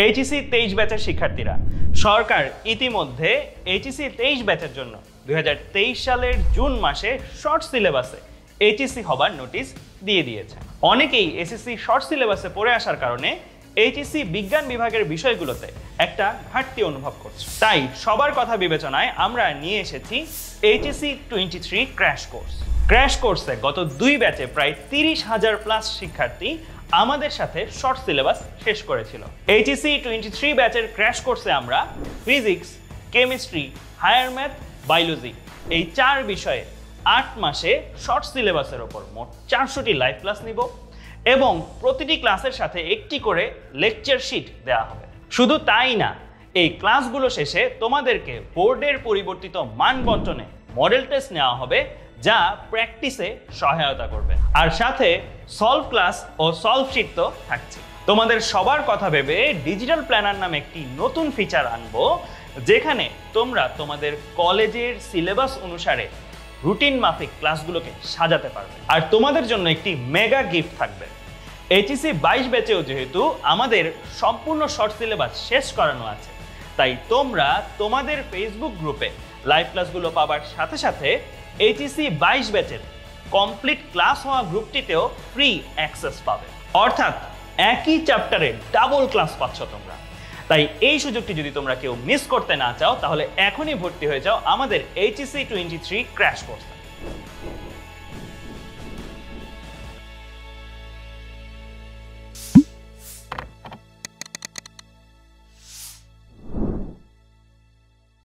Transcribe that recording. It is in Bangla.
এইচএসসি 23 ব্যাচের শিক্ষার্থীরা, সরকার ইতিমধ্যে এইচএসসি 23 ব্যাচের জন্য 2023 সালের জুন মাসে শর্ট সিলেবাসে এইচএসসি হবার নোটিশ দিয়ে দিয়েছে। অনেকেই এসএসসি শর্ট সিলেবাসে পড়ে আসার কারণে এইচএসসি বিজ্ঞান বিভাগের বিষয়গুলোতে একটা ঘাটতি অনুভব করছে। তাই সবার কথা বিবেচনায় আমরা নিয়ে এসেছি HSC 23 ক্র্যাশ কোর্স। ক্র্যাশ কোর্সে গত 2 ব্যাচে প্রায় 30,000 প্লাস শিক্ষার্থী আমাদের সাথে শর্ট সিলেবাস শেষ করেছিল। HSC 23 ব্যাচের ক্র্যাশ কোর্সে আমরা physics, chemistry, higher math, biology এই 4 বিষয়ে 8 মাসে শর্ট সিলেবাসের ওপর মোট 400টি লাইভ ক্লাস নিব এবং প্রতিটি ক্লাসের সাথে একটি করে লেকচার শিট দেওয়া হবে। শুধু তাই না, এই ক্লাসগুলো শেষে তোমাদেরকে বোর্ডের পরিবর্তিত মান বন্টনে মডেল টেস্ট নেওয়া হবে, যা প্র্যাকটিসে সহায়তা করবে। আর সাথে সলভ ক্লাস ও সলভ শিট তো থাকছে। তোমাদের সবার কথা ভেবে ডিজিটাল প্ল্যানার নামে একটি নতুন ফিচার আনবো, যেখানে তোমরা তোমাদের কলেজের সিলেবাস অনুসারে রুটিন মাফিক ক্লাসগুলোকে সাজাতে পারবে। আর তোমাদের জন্য একটি মেগা গিফট থাকবে। এইচএসসি 22 ব্যাচেও যেহেতু আমাদের সম্পূর্ণ শর্ট সিলেবাস শেষ করানো আছে, তাই তোমরা তোমাদের ফেসবুক গ্রুপে লাইভ ক্লাসগুলো পাবার সাথে সাথে এইচএসসি 22 ব্যাচের কমপ্লিট ক্লাস হওয়া গ্রুপটিতেও ফ্রি অ্যাক্সেস পাবে। অর্থাৎ একই চ্যাপ্টারে ডাবল ক্লাস পাচ্ছ তোমরা। তাই এই সুযোগটি যদি তোমরা কেউ মিস করতে না চাও, তাহলে এখনই ভর্তি হয়ে যাও আমাদের HSC 23 ক্র্যাশ কোর্সে।